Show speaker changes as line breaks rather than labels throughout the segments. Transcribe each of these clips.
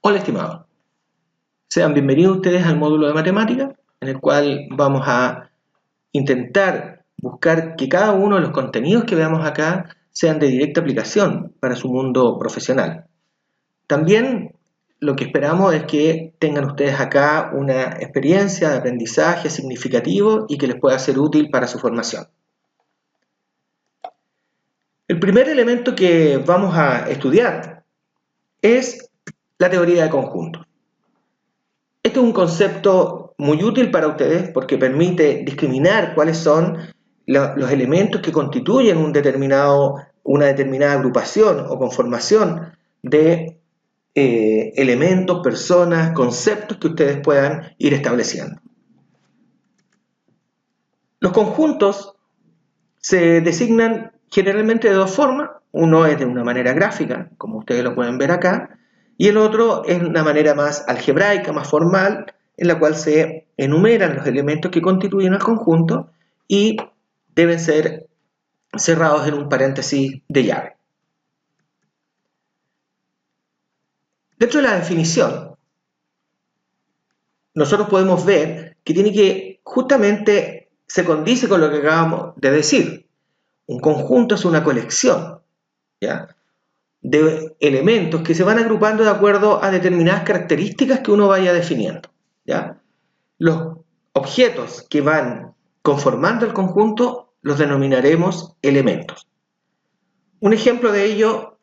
Hola estimados, sean bienvenidos ustedes al módulo de matemática en el cual vamos a intentar buscar que cada uno de los contenidos que veamos acá sean de directa aplicación para su mundo profesional. También lo que esperamos es que tengan ustedes acá una experiencia de aprendizaje significativo y que les pueda ser útil para su formación. El primer elemento que vamos a estudiar es la teoría de conjuntos. Este es un concepto muy útil para ustedes porque permite discriminar cuáles son los elementos que constituyen una determinada agrupación o conformación de elementos, personas, conceptos que ustedes puedan ir estableciendo. Los conjuntos se designan generalmente de dos formas. Uno es de una manera gráfica, como ustedes lo pueden ver acá, y el otro es una manera más algebraica, más formal, en la cual se enumeran los elementos que constituyen el conjunto y deben ser cerrados en un paréntesis de llave. Dentro de la definición, nosotros podemos ver que tiene que justamente se condice con lo que acabamos de decir. Un conjunto es una colección, ¿ya?, de elementos que se van agrupando de acuerdo a determinadas características que uno vaya definiendo, ¿ya? Los objetos que van conformando el conjunto los denominaremos elementos. Un ejemplo de ello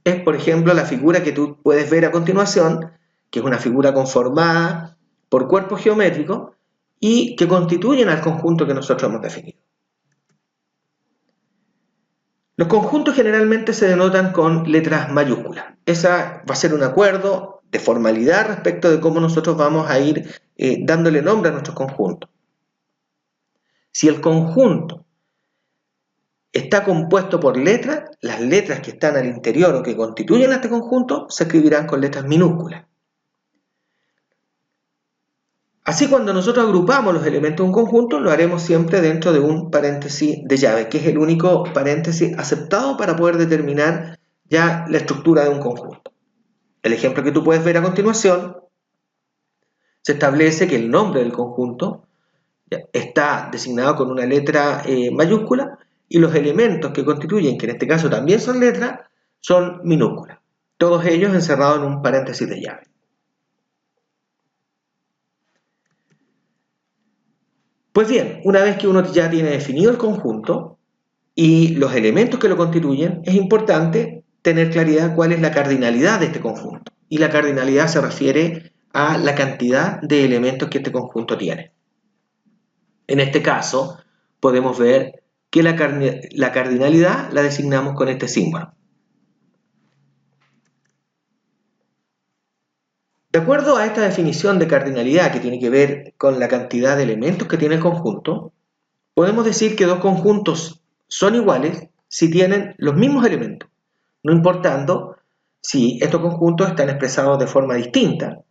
es, por ejemplo, la figura que tú puedes ver a continuación, que es una figura conformada por cuerpos geométricos y que constituyen al conjunto que nosotros hemos definido. Los conjuntos generalmente se denotan con letras mayúsculas. Esa va a ser un acuerdo de formalidad respecto de cómo nosotros vamos a ir dándole nombre a nuestros conjuntos. Si el conjunto está compuesto por letras, las letras que están al interior o que constituyen a este conjunto se escribirán con letras minúsculas. Así, cuando nosotros agrupamos los elementos de un conjunto, lo haremos siempre dentro de un paréntesis de llave, que es el único paréntesis aceptado para poder determinar ya la estructura de un conjunto. El ejemplo que tú puedes ver a continuación, se establece que el nombre del conjunto está designado con una letra mayúscula y los elementos que constituyen, que en este caso también son letras, son minúsculas. Todos ellos encerrados en un paréntesis de llave. Pues bien, una vez que uno ya tiene definido el conjunto y los elementos que lo constituyen, es importante tener claridad cuál es la cardinalidad de este conjunto. Y la cardinalidad se refiere a la cantidad de elementos que este conjunto tiene. En este caso, podemos ver que la cardinalidad la designamos con este símbolo. De acuerdo a esta definición de cardinalidad, que tiene que ver con la cantidad de elementos que tiene el conjunto, podemos decir que dos conjuntos son iguales si tienen los mismos elementos, no importando si estos conjuntos están expresados de forma distinta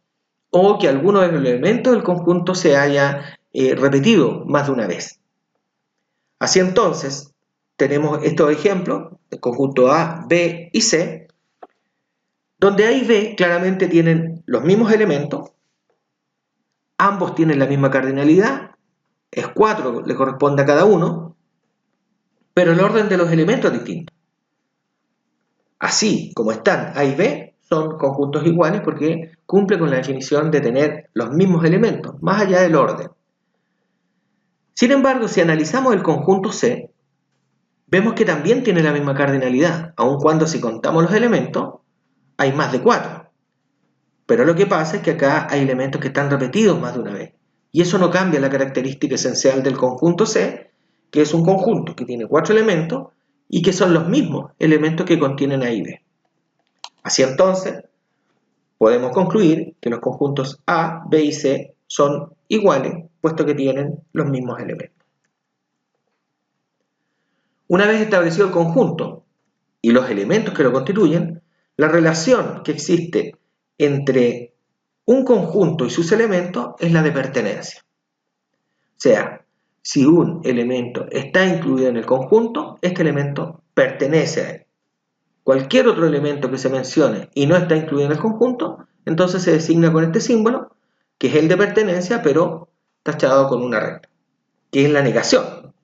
o que alguno de los elementos del conjunto se haya repetido más de una vez. Así entonces, tenemos estos ejemplos, el conjunto A, B y C, donde A y B claramente tienen los mismos elementos, ambos tienen la misma cardinalidad, es 4, le corresponde a cada uno, pero el orden de los elementos es distinto. Así como están A y B, son conjuntos iguales porque cumplen con la definición de tener los mismos elementos, más allá del orden. Sin embargo, si analizamos el conjunto C, vemos que también tiene la misma cardinalidad, aun cuando si contamos los elementos, hay más de 4. Pero lo que pasa es que acá hay elementos que están repetidos más de una vez. Y eso no cambia la característica esencial del conjunto C, que es un conjunto que tiene 4 elementos y que son los mismos elementos que contienen A y B. Así entonces, podemos concluir que los conjuntos A, B y C son iguales, puesto que tienen los mismos elementos. Una vez establecido el conjunto y los elementos que lo constituyen, la relación que existe entre un conjunto y sus elementos es la de pertenencia. O sea, si un elemento está incluido en el conjunto, este elemento pertenece a él. Cualquier otro elemento que se mencione y no está incluido en el conjunto, entonces se designa con este símbolo, que es el de pertenencia, pero tachado con una recta, que es la negación.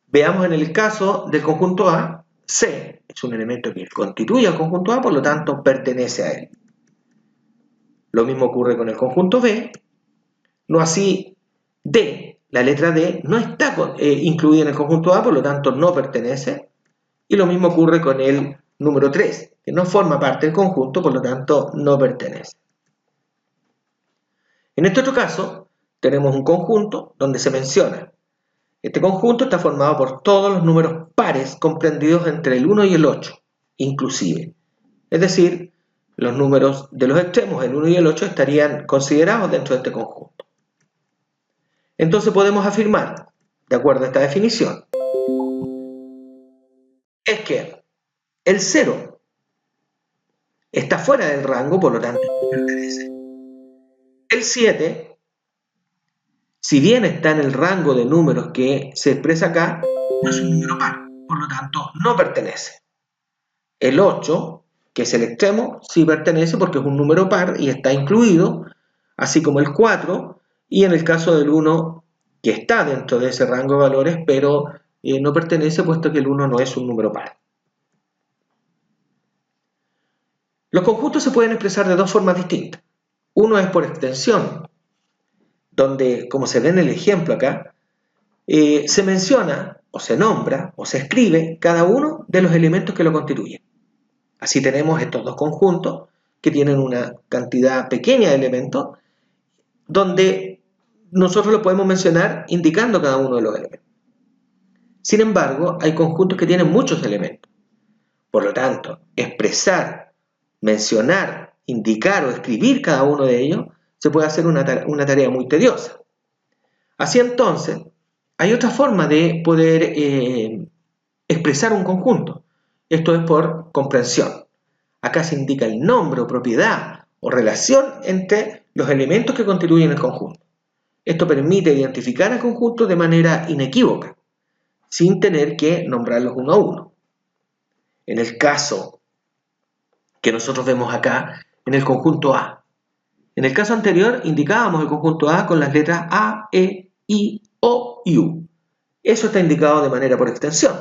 Veamos en el caso del conjunto A, C es un elemento que constituye al conjunto A, por lo tanto pertenece a él. Lo mismo ocurre con el conjunto B, no así D, la letra D no está incluida en el conjunto A, por lo tanto no pertenece, y lo mismo ocurre con el número 3, que no forma parte del conjunto, por lo tanto no pertenece. En este otro caso, tenemos un conjunto donde se menciona: este conjunto está formado por todos los números pares comprendidos entre el 1 y el 8, inclusive. Es decir, los números de los extremos, el 1 y el 8, estarían considerados dentro de este conjunto. Entonces podemos afirmar, de acuerdo a esta definición, es que el 0 está fuera del rango, por lo tanto no pertenece. El 7, si bien está en el rango de números que se expresa acá, no es un número par, por lo tanto no pertenece. El 8, que es el extremo, sí pertenece porque es un número par y está incluido, así como el 4, y en el caso del 1, que está dentro de ese rango de valores, pero no pertenece puesto que el 1 no es un número par. Los conjuntos se pueden expresar de dos formas distintas. Uno es por extensión, donde, como se ve en el ejemplo acá, se menciona o se nombra o se escribe cada uno de los elementos que lo constituyen. Así tenemos estos dos conjuntos que tienen una cantidad pequeña de elementos, donde nosotros lo podemos mencionar indicando cada uno de los elementos. Sin embargo, hay conjuntos que tienen muchos elementos. Por lo tanto, expresar, mencionar, indicar o escribir cada uno de ellos se puede hacer una tarea muy tediosa. Así entonces, hay otra forma de poder expresar un conjunto. Esto es por comprensión. Acá se indica el nombre o propiedad o relación entre los elementos que constituyen el conjunto. Esto permite identificar al conjunto de manera inequívoca, sin tener que nombrarlos uno a uno. En el caso que nosotros vemos acá, en el conjunto A. En el caso anterior indicábamos el conjunto A con las letras A, E, I, O y U. Eso está indicado de manera por extensión.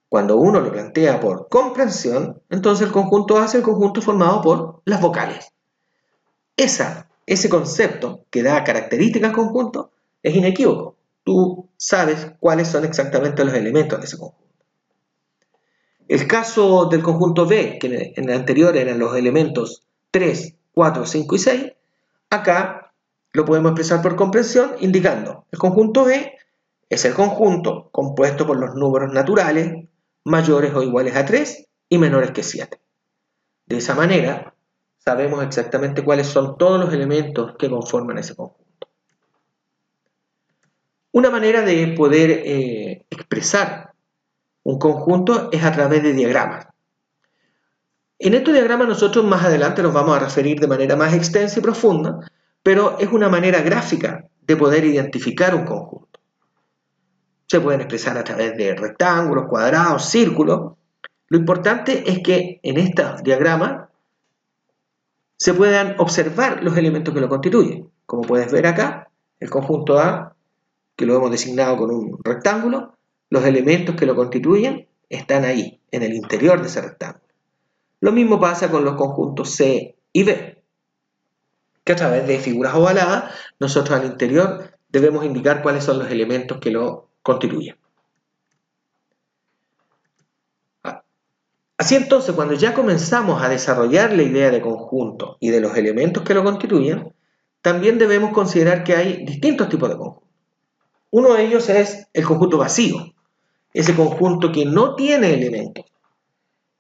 Cuando uno lo plantea por comprensión, entonces el conjunto A es el conjunto formado por las vocales. Ese concepto que da característica al conjunto es inequívoco. Tú sabes cuáles son exactamente los elementos de ese conjunto. El caso del conjunto B, que en el anterior eran los elementos 3, 4, 5 y 6, acá lo podemos expresar por comprensión indicando el conjunto B es el conjunto compuesto por los números naturales mayores o iguales a 3 y menores que 7. De esa manera, sabemos exactamente cuáles son todos los elementos que conforman ese conjunto. Una manera de poder expresar un conjunto es a través de diagramas. En estos diagramas nosotros más adelante nos vamos a referir de manera más extensa y profunda, pero es una manera gráfica de poder identificar un conjunto. Se pueden expresar a través de rectángulos, cuadrados, círculos. Lo importante es que en estos diagramas se puedan observar los elementos que lo constituyen. Como puedes ver acá, el conjunto A, que lo hemos designado con un rectángulo, los elementos que lo constituyen están ahí, en el interior de ese rectángulo. Lo mismo pasa con los conjuntos C y B, que a través de figuras ovaladas, nosotros al interior debemos indicar cuáles son los elementos que lo constituyen. Así entonces, cuando ya comenzamos a desarrollar la idea de conjunto y de los elementos que lo constituyen, también debemos considerar que hay distintos tipos de conjuntos. Uno de ellos es el conjunto vacío, ese conjunto que no tiene elementos.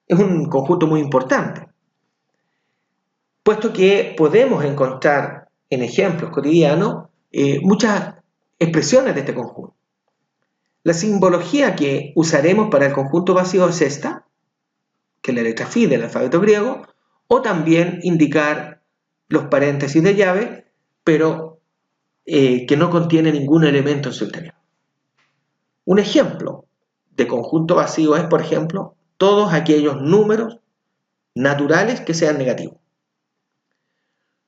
Es un conjunto muy importante, puesto que podemos encontrar en ejemplos cotidianos muchas expresiones de este conjunto. La simbología que usaremos para el conjunto vacío es esta, que es la letra Phi del alfabeto griego, o también indicar los paréntesis de llave, pero que no contiene ningún elemento en su interior. Un ejemplo de conjunto vacío es, por ejemplo, todos aquellos números naturales que sean negativos.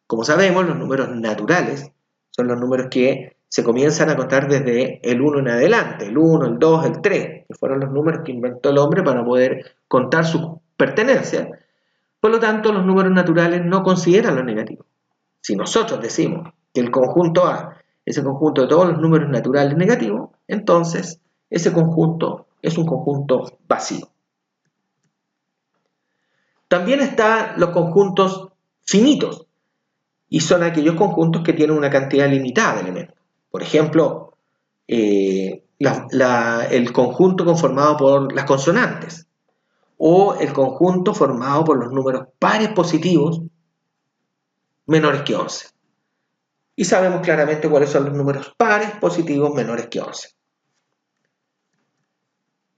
Como sabemos, los números naturales son los números que se comienzan a contar desde el 1 en adelante, el 1, el 2, el 3, que fueron los números que inventó el hombre para poder contar sus pertenencias. Por lo tanto, los números naturales no consideran los negativos. Si nosotros decimos que el conjunto A es el conjunto de todos los números naturales negativos, entonces ese conjunto es un conjunto vacío. También están los conjuntos finitos, y son aquellos conjuntos que tienen una cantidad limitada de elementos. Por ejemplo, el conjunto conformado por las consonantes, o el conjunto formado por los números pares positivos menores que 11. Y sabemos claramente cuáles son los números pares positivos menores que 11.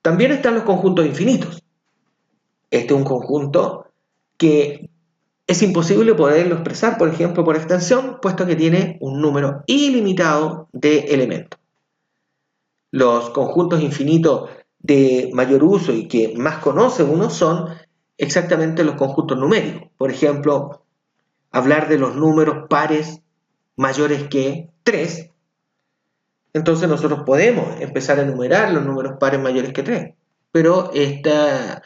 También están los conjuntos infinitos. Este es un conjunto que es imposible poderlo expresar, por ejemplo, por extensión, puesto que tiene un número ilimitado de elementos. Los conjuntos infinitos de mayor uso y que más conoce uno son exactamente los conjuntos numéricos. Por ejemplo, hablar de los números pares mayores que 3. Entonces nosotros podemos empezar a enumerar los números pares mayores que 3, pero esta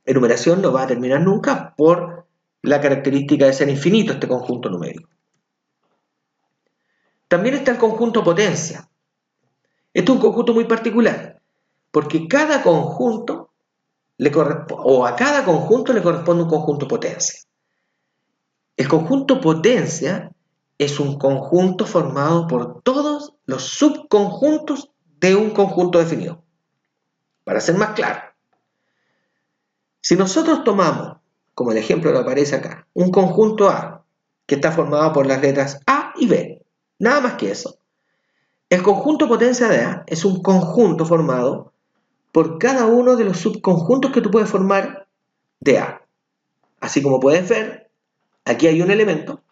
enumeración no va a terminar nunca por la característica de ser infinito este conjunto numérico. También está el conjunto potencia. Este es un conjunto muy particular, porque cada conjunto a cada conjunto le corresponde un conjunto potencia. El conjunto potencia es un conjunto formado por todos los subconjuntos de un conjunto definido. Para ser más claro, si nosotros tomamos, como el ejemplo que aparece acá, un conjunto A que está formado por las letras A y B, nada más que eso, el conjunto potencia de A es un conjunto formado por cada uno de los subconjuntos que tú puedes formar de A. Así como puedes ver, aquí hay un elemento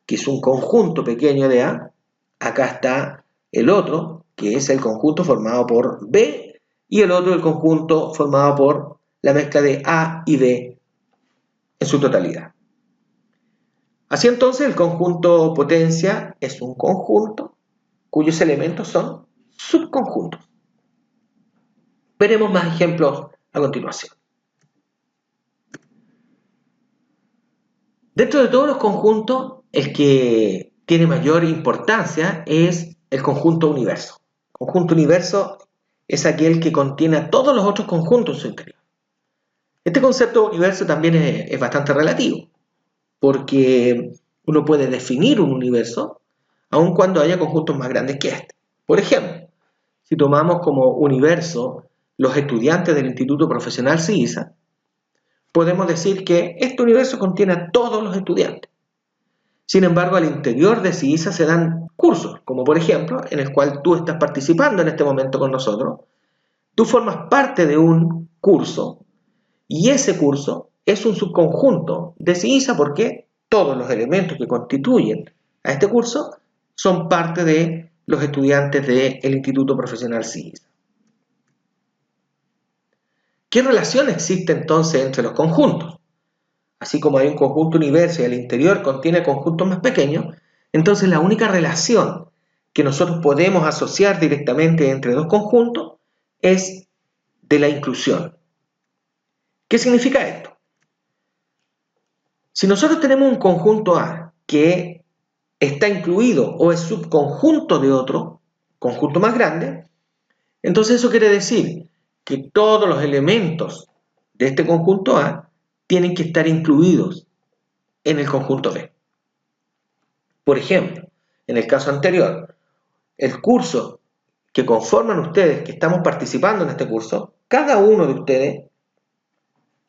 que es un conjunto pequeño de A, acá está el otro, que es el conjunto formado por B, y el otro el conjunto formado por la mezcla de A y B en su totalidad. Así entonces el conjunto potencia es un conjunto cuyos elementos son subconjuntos. Veremos más ejemplos a continuación. Dentro de todos los conjuntos, el que tiene mayor importancia es el conjunto universo. El conjunto universo es aquel que contiene a todos los otros conjuntos en su interior. Este concepto de universo también es bastante relativo, porque uno puede definir un universo aun cuando haya conjuntos más grandes que este. Por ejemplo, si tomamos como universo los estudiantes del Instituto Profesional CIISA, podemos decir que este universo contiene a todos los estudiantes. Sin embargo, al interior de CIISA se dan cursos, como por ejemplo, en el cual tú estás participando en este momento con nosotros. Tú formas parte de un curso y ese curso es un subconjunto de CIISA porque todos los elementos que constituyen a este curso son parte de los estudiantes del Instituto Profesional CIISA. ¿Qué relación existe entonces entre los conjuntos? Así como hay un conjunto universo y al interior contiene conjuntos más pequeños, entonces la única relación que nosotros podemos asociar directamente entre dos conjuntos es de la inclusión. ¿Qué significa esto? Si nosotros tenemos un conjunto A que está incluido o es subconjunto de otro conjunto más grande, entonces eso quiere decir que todos los elementos de este conjunto A tienen que estar incluidos en el conjunto B. Por ejemplo, en el caso anterior, el curso que conforman ustedes, que estamos participando en este curso, cada uno de ustedes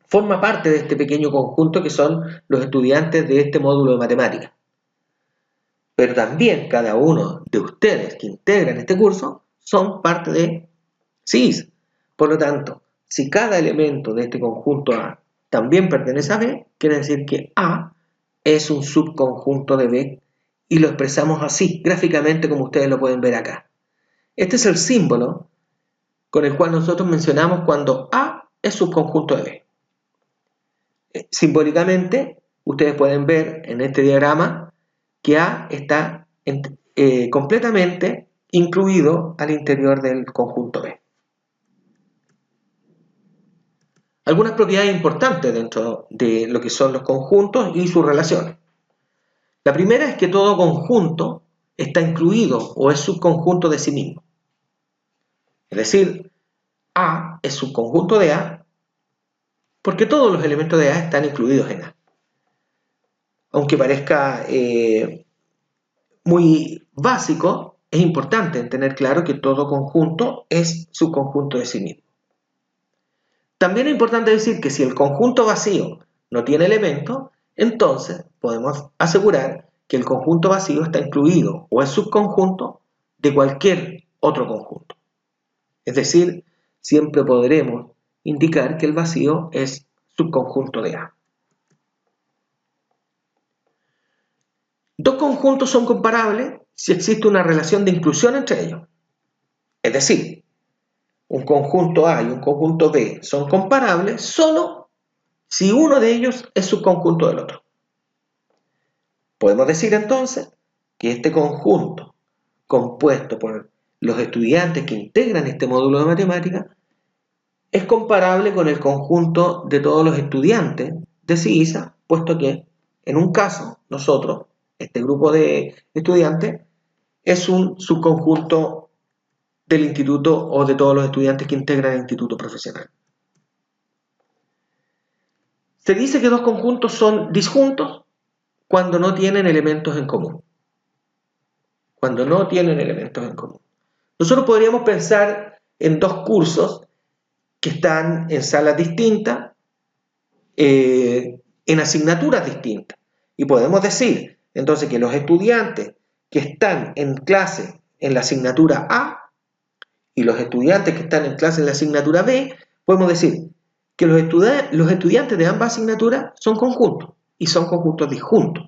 forma parte de este pequeño conjunto que son los estudiantes de este módulo de matemáticas. Pero también cada uno de ustedes que integran este curso son parte de CIISA. Por lo tanto, si cada elemento de este conjunto A también pertenece a B, quiere decir que A es un subconjunto de B y lo expresamos así, gráficamente, como ustedes lo pueden ver acá. Este es el símbolo con el cual nosotros mencionamos cuando A es subconjunto de B. Simbólicamente, ustedes pueden ver en este diagrama que A está completamente incluido al interior del conjunto B. Algunas propiedades importantes dentro de lo que son los conjuntos y sus relaciones. La primera es que todo conjunto está incluido o es subconjunto de sí mismo. Es decir, A es subconjunto de A porque todos los elementos de A están incluidos en A. Aunque parezca muy básico, es importante tener claro que todo conjunto es subconjunto de sí mismo. También es importante decir que si el conjunto vacío no tiene elementos, entonces podemos asegurar que el conjunto vacío está incluido o es subconjunto de cualquier otro conjunto. Es decir, siempre podremos indicar que el vacío es subconjunto de A. Dos conjuntos son comparables si existe una relación de inclusión entre ellos. Es decir, un conjunto A y un conjunto B son comparables solo si uno de ellos es subconjunto del otro. Podemos decir entonces que este conjunto compuesto por los estudiantes que integran este módulo de matemáticas es comparable con el conjunto de todos los estudiantes de CIGISA, puesto que en un caso nosotros, este grupo de estudiantes, es un subconjunto del instituto o de todos los estudiantes que integran el instituto profesional. Se dice que dos conjuntos son disjuntos cuando no tienen elementos en común. Cuando no tienen elementos en común. Nosotros podríamos pensar en dos cursos que están en salas distintas, en asignaturas distintas. Y podemos decir, entonces, que los estudiantes que están en clase en la asignatura A y los estudiantes que están en clase en la asignatura B, podemos decir que los estudiantes de ambas asignaturas son conjuntos y son conjuntos disjuntos,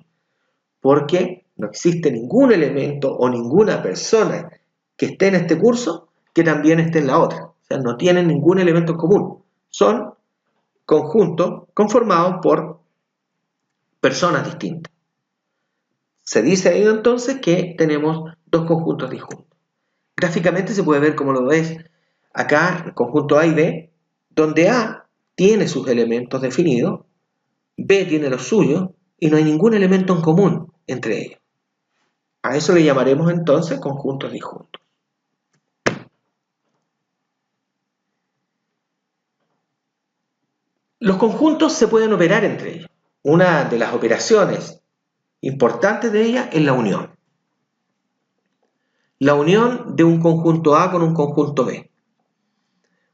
porque no existe ningún elemento o ninguna persona que esté en este curso que también esté en la otra. O sea, no tienen ningún elemento en común. Son conjuntos conformados por personas distintas. Se dice ahí entonces que tenemos dos conjuntos disjuntos. Gráficamente se puede ver, como lo ves acá, el conjunto A y B, donde A tiene sus elementos definidos, B tiene los suyos, y no hay ningún elemento en común entre ellos. A eso le llamaremos entonces conjuntos disjuntos. Los conjuntos se pueden operar entre ellos. Una de las operaciones importantes de ellas es la unión. La unión de un conjunto A con un conjunto B.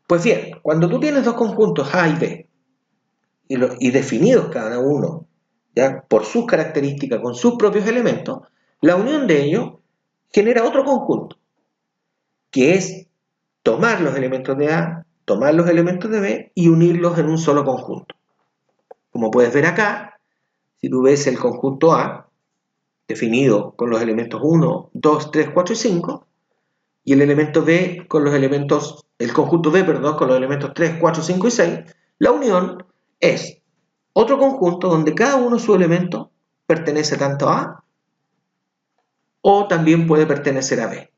Pues bien, cuando tú tienes dos conjuntos A y B, y definidos cada uno ¿ya? Por sus características, con sus propios elementos, la unión de ellos genera otro conjunto, que es tomar los elementos de A, tomar los elementos de B y unirlos en un solo conjunto. Como puedes ver acá, si tú ves el conjunto A, definido con los elementos 1, 2, 3, 4 y 5, y el elemento B con los elementos, el conjunto B, perdón, con los elementos 3, 4, 5 y 6, la unión es otro conjunto donde cada uno de sus elementos pertenece tanto a A o también puede pertenecer a B.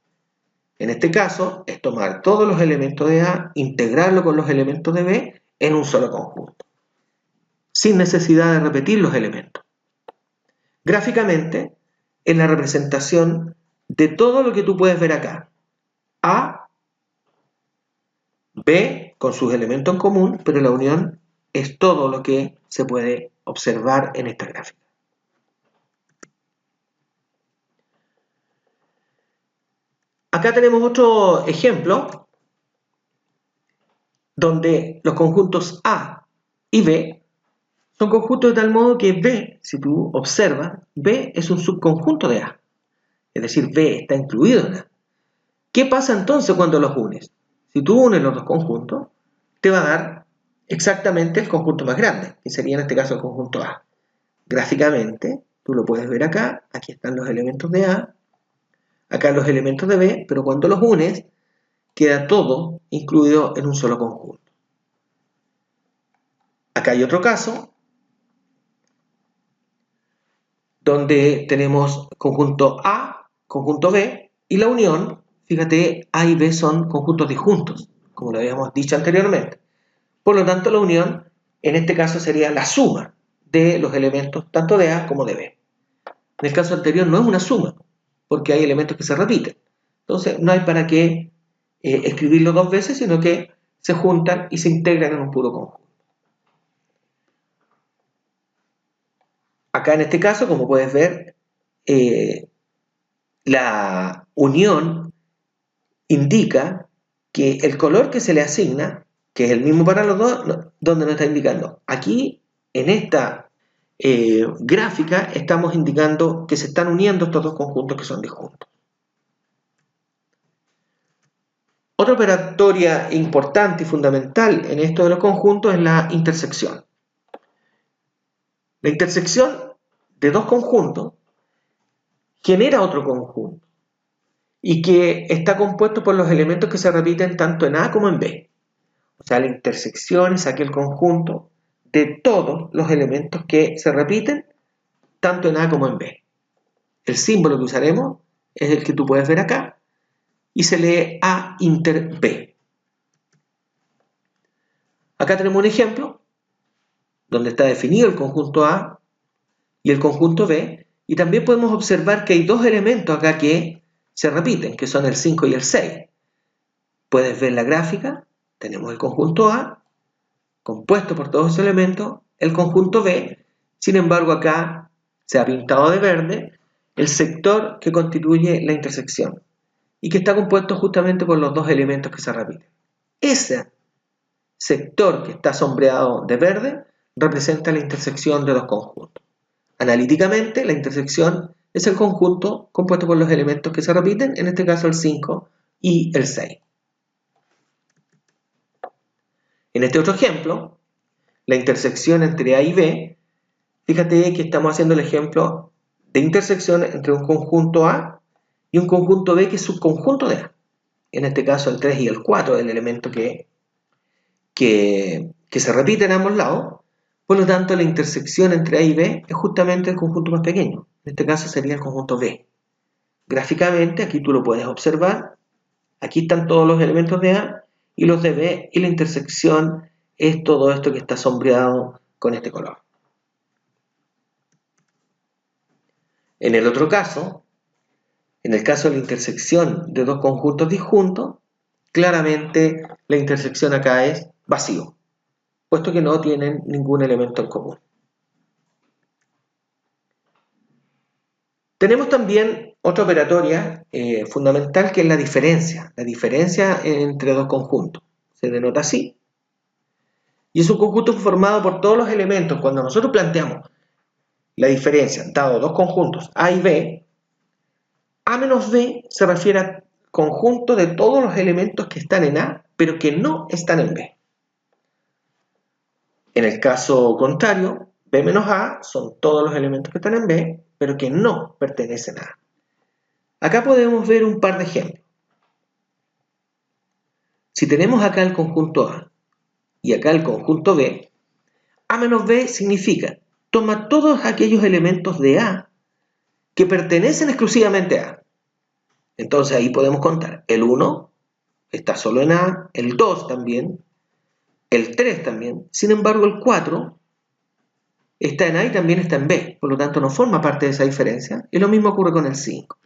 En este caso es tomar todos los elementos de A, integrarlo con los elementos de B en un solo conjunto, sin necesidad de repetir los elementos. Gráficamente, es la representación de todo lo que tú puedes ver acá. A, B con sus elementos en común, pero la unión es todo lo que se puede observar en esta gráfica. Acá tenemos otro ejemplo donde los conjuntos A y B son conjuntos de tal modo que B, si tú observas, B es un subconjunto de A. Es decir, B está incluido en A. ¿Qué pasa entonces cuando los unes? Si tú unes los dos conjuntos, te va a dar exactamente el conjunto más grande, que sería en este caso el conjunto A. Gráficamente, tú lo puedes ver acá, aquí están los elementos de A, acá los elementos de B, pero cuando los unes, queda todo incluido en un solo conjunto. Acá hay otro caso, donde tenemos conjunto A, conjunto B, y la unión, fíjate, A y B son conjuntos disjuntos, como lo habíamos dicho anteriormente. Por lo tanto, la unión, en este caso, sería la suma de los elementos tanto de A como de B. En el caso anterior no es una suma, porque hay elementos que se repiten. Entonces, no hay para qué escribirlo dos veces, sino que se juntan y se integran en un puro conjunto. Acá en este caso, como puedes ver, la unión indica que el color que se le asigna, que es el mismo para los dos, donde nos está indicando. Aquí, en esta gráfica, estamos indicando que se están uniendo estos dos conjuntos que son disjuntos. Otra operatoria importante y fundamental en esto de los conjuntos es la intersección. La intersección de dos conjuntos genera otro conjunto y que está compuesto por los elementos que se repiten tanto en A como en B. O sea, la intersección es aquel conjunto de todos los elementos que se repiten tanto en A como en B. El símbolo que usaremos es el que tú puedes ver acá y se lee A inter B. Acá tenemos un ejemplo donde está definido el conjunto A y el conjunto B, y también podemos observar que hay dos elementos acá que se repiten, que son el 5 y el 6. Puedes ver la gráfica, tenemos el conjunto A, compuesto por todos esos elementos, el conjunto B, sin embargo acá se ha pintado de verde el sector que constituye la intersección, y que está compuesto justamente por los dos elementos que se repiten. Ese sector que está sombreado de verde representa la intersección de dos conjuntos. Analíticamente, la intersección es el conjunto compuesto por los elementos que se repiten, en este caso el 5 y el 6. En este otro ejemplo, la intersección entre A y B, fíjate que estamos haciendo el ejemplo de intersección entre un conjunto A y un conjunto B que es subconjunto de A. En este caso el 3 y el 4, el elemento que se repite en ambos lados. Por lo tanto, la intersección entre A y B es justamente el conjunto más pequeño. En este caso sería el conjunto B. Gráficamente, aquí tú lo puedes observar. Aquí están todos los elementos de A y los de B, y la intersección es todo esto que está sombreado con este color. En el otro caso, en el caso de la intersección de dos conjuntos disjuntos, claramente la intersección acá es vacío, puesto que no tienen ningún elemento en común. Tenemos también otra operatoria fundamental, que es la diferencia entre dos conjuntos. Se denota así. Y es un conjunto formado por todos los elementos. Cuando nosotros planteamos la diferencia, dado dos conjuntos A y B, A menos B se refiere al conjunto de todos los elementos que están en A, pero que no están en B. En el caso contrario, B menos A son todos los elementos que están en B, pero que no pertenecen a A. Acá podemos ver un par de ejemplos. Si tenemos acá el conjunto A y acá el conjunto B, A menos B significa toma todos aquellos elementos de A que pertenecen exclusivamente a A. Entonces ahí podemos contar. El 1 está solo en A, el 2 también, el 3 también. Sin embargo, el 4 está en A y también está en B. Por lo tanto, no forma parte de esa diferencia. Y lo mismo ocurre con el 5.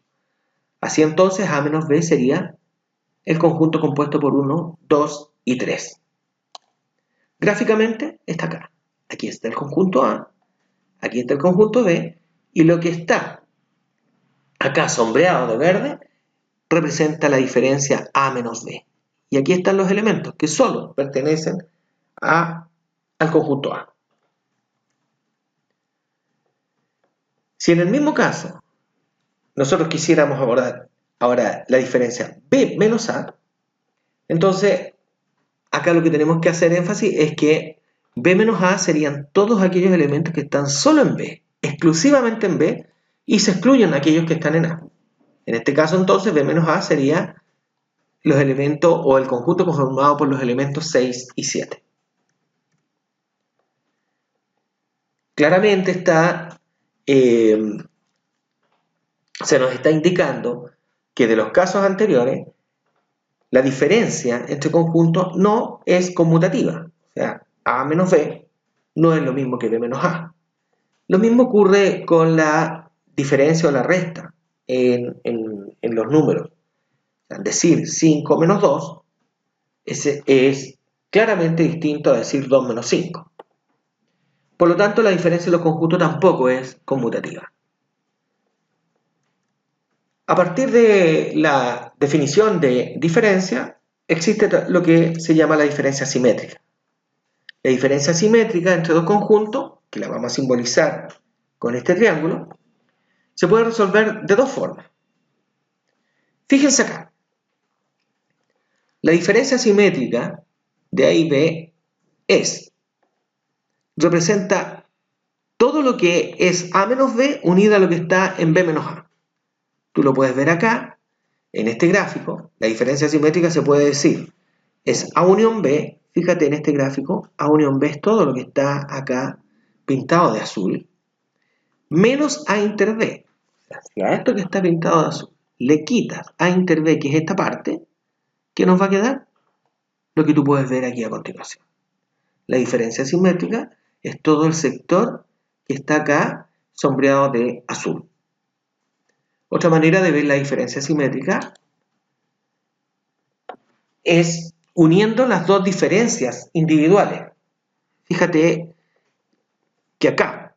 Así entonces, A menos B sería el conjunto compuesto por 1, 2 y 3. Gráficamente está acá. Aquí está el conjunto A, aquí está el conjunto B, y lo que está acá sombreado de verde representa la diferencia A menos B. Y aquí están los elementos que solo pertenecen al conjunto A. Si en el mismo caso nosotros quisiéramos abordar ahora la diferencia B menos A, entonces acá lo que tenemos que hacer énfasis es que B menos A serían todos aquellos elementos que están solo en B, exclusivamente en B, y se excluyen aquellos que están en A. En este caso entonces B menos A sería los elementos o el conjunto conformado por los elementos 6 y 7. Claramente está se nos está indicando que de los casos anteriores, la diferencia entre conjuntos no es conmutativa. O sea, A menos B no es lo mismo que B menos A. Lo mismo ocurre con la diferencia o la resta en los números. Es decir, 5 menos 2 es claramente distinto a decir 2 menos 5. Por lo tanto, la diferencia de los conjuntos tampoco es conmutativa. A partir de la definición de diferencia, existe lo que se llama la diferencia simétrica. La diferencia simétrica entre dos conjuntos, que la vamos a simbolizar con este triángulo, se puede resolver de dos formas. Fíjense acá. La diferencia simétrica de A y B representa todo lo que es A menos B unido a lo que está en B menos A. Tú lo puedes ver acá, en este gráfico. La diferencia simétrica se puede decir, es A unión B, fíjate en este gráfico, A unión B es todo lo que está acá pintado de azul, menos A inter B. O sea, si a esto que está pintado de azul le quitas A inter B, que es esta parte, ¿qué nos va a quedar? Lo que tú puedes ver aquí a continuación. La diferencia simétrica es todo el sector que está acá sombreado de azul. Otra manera de ver la diferencia simétrica es uniendo las dos diferencias individuales. Fíjate que acá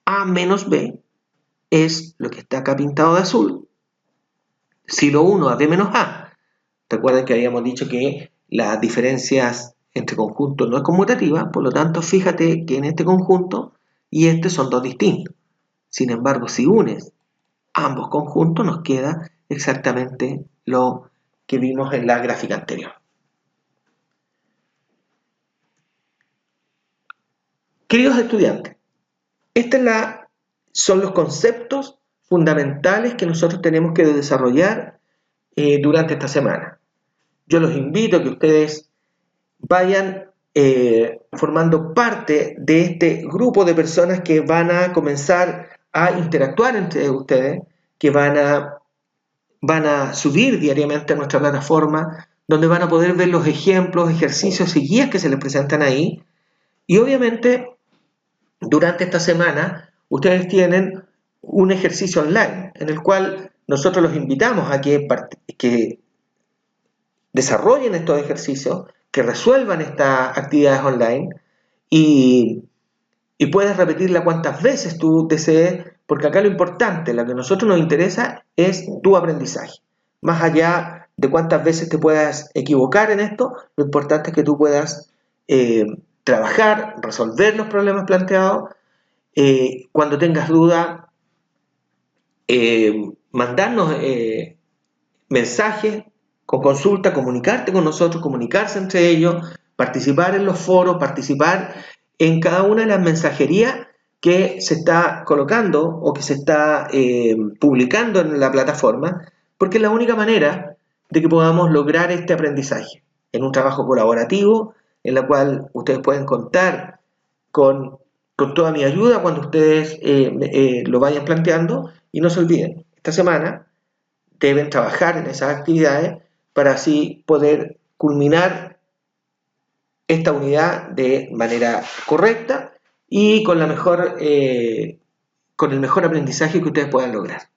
A menos B es lo que está acá pintado de azul. Si lo uno a B menos A, recuerden que habíamos dicho que las diferencias entre conjuntos no es conmutativa, por lo tanto fíjate que en este conjunto y este son dos distintos. Sin embargo, si unes ambos conjuntos nos queda exactamente lo que vimos en la gráfica anterior. Queridos estudiantes, estos son los conceptos fundamentales que nosotros tenemos que desarrollar durante esta semana. Yo los invito a que ustedes vayan formando parte de este grupo de personas que van a comenzar a interactuar entre ustedes, que van a subir diariamente a nuestra plataforma, donde van a poder ver los ejemplos, ejercicios y guías que se les presentan ahí. Y obviamente, durante esta semana, ustedes tienen un ejercicio online, en el cual nosotros los invitamos a que desarrollen estos ejercicios, que resuelvan estas actividades online y puedes repetirla cuantas veces tú desees, porque acá lo importante, lo que a nosotros nos interesa es tu aprendizaje. Más allá de cuántas veces te puedas equivocar en esto, lo importante es que tú puedas trabajar, resolver los problemas planteados. Cuando tengas duda, mandarnos mensajes con consulta, comunicarte con nosotros, comunicarse entre ellos, participar en los foros, participar en cada una de las mensajerías que se está colocando o que se está publicando en la plataforma, porque es la única manera de que podamos lograr este aprendizaje en un trabajo colaborativo, en la cual ustedes pueden contar con toda mi ayuda cuando ustedes lo vayan planteando. Y no se olviden, esta semana deben trabajar en esas actividades para así poder culminar esta unidad de manera correcta y con el mejor aprendizaje que ustedes puedan lograr.